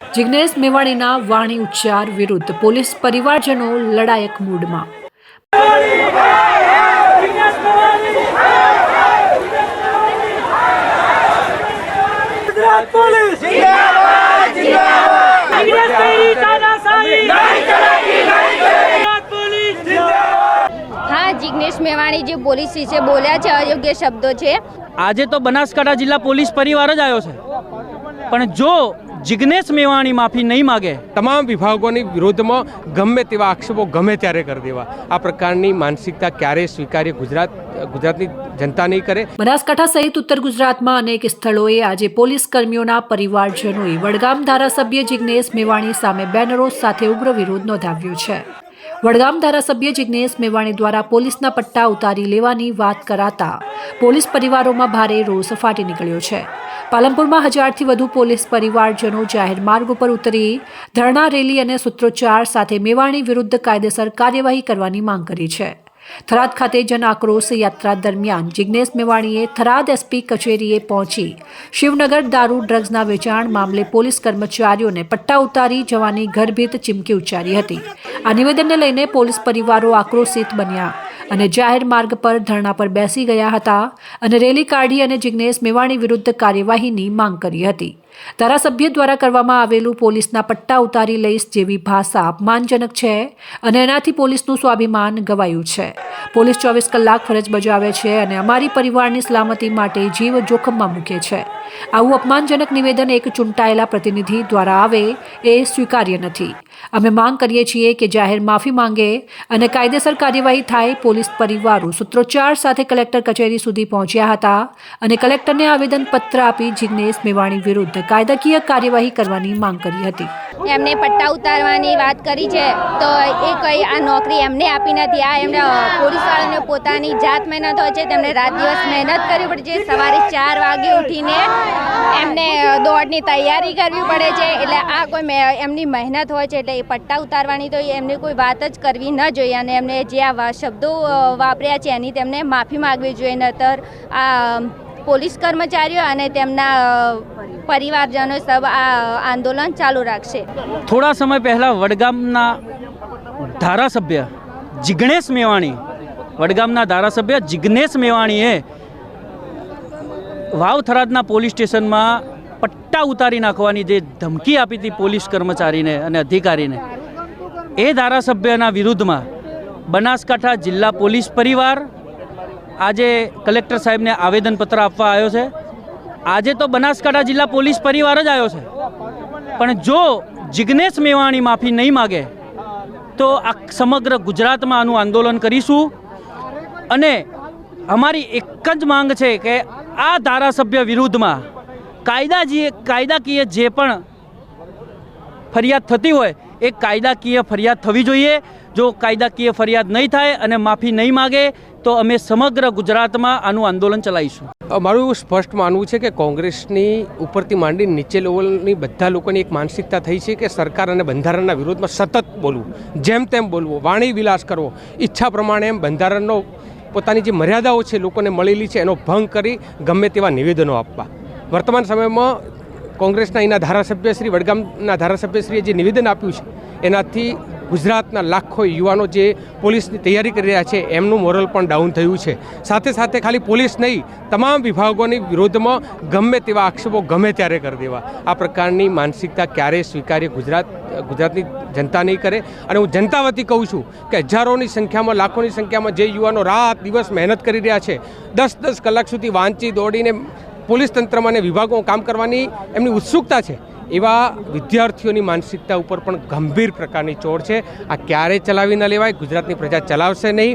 જિગ્નેશ મેવાણીના વાણી ઉચ્ચાર વિરુદ્ધ પોલીસ પરિવારજનો લડાયક મૂડમાં। हाँ, जिग्नेश मेवाणी जो पोलीस विषे बोल्या छे अयोग्य शब्दों छे। आज तो बनासकांठा जिला पोलीस परिवार ज आयो छे, पण जो जिग्नेश मेवाणी माफी नहीं मांगे तमाम विभागोनी विरोधमां गमे तेवा आक्षेपो गमे त्यारे कर देवा। आ प्रकारनी मानसिकता क्यारे स्वीकार्य गुजरातनी जनता नहीं करे। बनासकांठा सहित उत्तर गुजरातमां अनेक स्थळोए आज पोलीस कर्मीओना परिवारजनोए वडगाम धारासभ्य जिग्नेश मेवाणी सामे बेनरो साथे उग्र विरोध नोंधाव्यो छे। वडगाम धारासभ्य जिग्नेश मेवाणी द्वारा पोलीसना पट्टा उतारी लेवानी वात कराता पोलीस परिवारोमां भारे रोष फाटी निकळ्यो छे। पालनपुरमां 1000 થી વધુ પોલીસ પરિવારજનો જાહેર માર્ગ ઉપર ઉતરી ધરણા રેલી અને સૂત્રોચ્ચાર સાથે મેવાણી વિરુદ્ધ કાયદેસર કાર્યવાહી કરવાની માંગ કરી છે। થરાદ ખાતે જન આક્રોશ યાત્રા દરમિયાન જિગ્નેશ મેવાણીએ થરાદ એસપી કચેરીએ પહોંચી શિવનગર દારૂ ડ્રગ્સના વેચાણ મામલે પોલીસ કર્મચારીઓને પટ્ટા ઉતારી જવાની ગર્ભિત ચીમકી ઉચ્ચારી હતી। આ નિવેદનને લઈને પોલીસ પરિવારો આક્રોશિત બન્યા અને જાહેર માર્ગ પર ધરણા પર બેસી ગયા હતા અને રેલી કાઢી અને જિગ્નેશ મેવાણી વિરુદ્ધ કાર્યવાહીની માંગ કરી હતી। ધારાસભ્ય દ્વારા કરવામાં આવેલું પોલીસના પટ્ટા ઉતારી લઈશ જેવી ભાષા અપમાનજનક છે અને એનાથી પોલીસનું સ્વાભિમાન ગવાયું છે। પોલીસ 24 કલાક ફરજ બજાવે છે અને અમારી પરિવારની સલામતી માટે જીવ જોખમમાં મૂકે છે। આવું અપમાનજનક નિવેદન એક ચૂંટાયેલા પ્રતિનિધિ દ્વારા આવે એ સ્વીકાર્ય નથી। અમે માંગ કરીએ છીએ કે જાહેર માફી માંગે અને કાયદેસર કાર્યવાહી થાય। પોલીસ પરિવારો સૂત્રોચ્ચાર સાથે કલેક્ટર કચેરી સુધી પહોંચ્યા હતા અને કલેક્ટરને આવેદનપત્ર આપી જિગ્નેશ મેવાણી વિરુદ્ધ કાયદાકીય કાર્યવાહી કરવાની માંગ કરી હતી। એમને પટ્ટા ઉતારવાની વાત કરી છે તો એ કઈ આ નોકરી એમને આપી નથી। આ એમને પોલીસવાળાને પોતાની જાત મહેનત હોય છે, તેમને રાત દિવસ મહેનત કરવી પડે છે। સવારે 4 વાગે ઉઠીને એમને દોડની તૈયારી કરવી પડે છે, એટલે આ કોઈ એમની મહેનત હોય છે। એટલે એ પટ્ટા ઉતારવાની તો એમને કોઈ વાત જ કરવી ન જોઈએ અને એમને જે આ શબ્દો વાપર્યા છે એની તેમને માફી માગવી જોઈએ, નહીતર આ પોલીસ કર્મચારીઓ અને તેમના પરિવારજનો સબ આ આંદોલન ચાલુ રાખશે। થોડા સમય પહેલા વડગામના ધારાસભ્ય જિગ્નેશ મેવાણીએ વાવ થરાદના પોલીસ સ્ટેશનમાં પટ્ટા ઉતારી નાખવાની જે ધમકી આપી હતી પોલીસ કર્મચારીને અને અધિકારીને, એ ધારાસભ્યના વિરુદ્ધમાં બનાસકાંઠા જિલ્લા પોલીસ પરિવાર આજે કલેક્ટર સાહેબને આવેદનપત્ર આપવા આવ્યો છે। આજે તો બનાસકાંઠા જિલ્લા પોલીસ પરિવાર જ આવ્યો છે, પણ જો જિગ્નેશ મેવાણી માફી નહીં માગે તો આ સમગ્ર ગુજરાતમાં આનું આંદોલન કરીશું અને અમારી એક જ માંગ છે કે આ ધારાસભ્ય વિરુદ્ધમાં કાયદાકીય જે પણ ફરિયાદ થતી હોય એ કાયદાકીય ફરિયાદ થવી જોઈએ। જો કાયદાકીય ફરિયાદ નહીં થાય અને માફી નહીં માગે તો અમે સમગ્ર ગુજરાતમાં આનું આંદોલન ચલાવીશું। મારું એવું સ્પષ્ટ માનવું છે કે કોંગ્રેસની ઉપરથી માંડી નીચે લેવલની બધા લોકોની એક માનસિકતા થઈ છે કે સરકાર અને બંધારણના વિરોધમાં સતત બોલવું, જેમ તેમ બોલવું, વાણી વિલાસ કરવો, ઈચ્છા પ્રમાણે એમ બંધારણનો પોતાની જે મર્યાદાઓ છે લોકોને મળેલી છે એનો ભંગ કરી ગમે તેવા નિવેદનો આપવા। વર્તમાન સમયમાં કોંગ્રેસના અહીંના ધારાસભ્યશ્રી વડગામના ધારાસભ્યશ્રીએ જે નિવેદન આપ્યું છે એનાથી ગુજરાતના લાખો યુવાનો જે પોલીસની તૈયારી કરી રહ્યા છે એમનું મોરલ પણ ડાઉન થયું છે। સાથે સાથે ખાલી પોલીસ નહીં, તમામ વિભાગોની વિરોધમાં ગમે તેવા આક્ષેપો ગમે ત્યારે કરી દેવા। આ પ્રકારની માનસિકતા ક્યારેય સ્વીકાર્ય ગુજરાતની જનતા નહીં કરે। અને હું જનતા વતી કહું છું કે હજારોની સંખ્યામાં, લાખોની સંખ્યામાં જે યુવાનો રાત દિવસ મહેનત કરી રહ્યા છે, 10-10 કલાક સુધી વાંચી દોડીને પોલીસ તંત્રમાં અને વિભાગોમાં કામ કરવાની એમની ઉત્સુકતા છે, એવા વિદ્યાર્થીઓની માનસિકતા ઉપર પણ ગંભીર પ્રકારની ચોર છે। આ ક્યારેય ચલાવી ન લેવાય, ગુજરાતની પ્રજા ચલાવશે નહીં।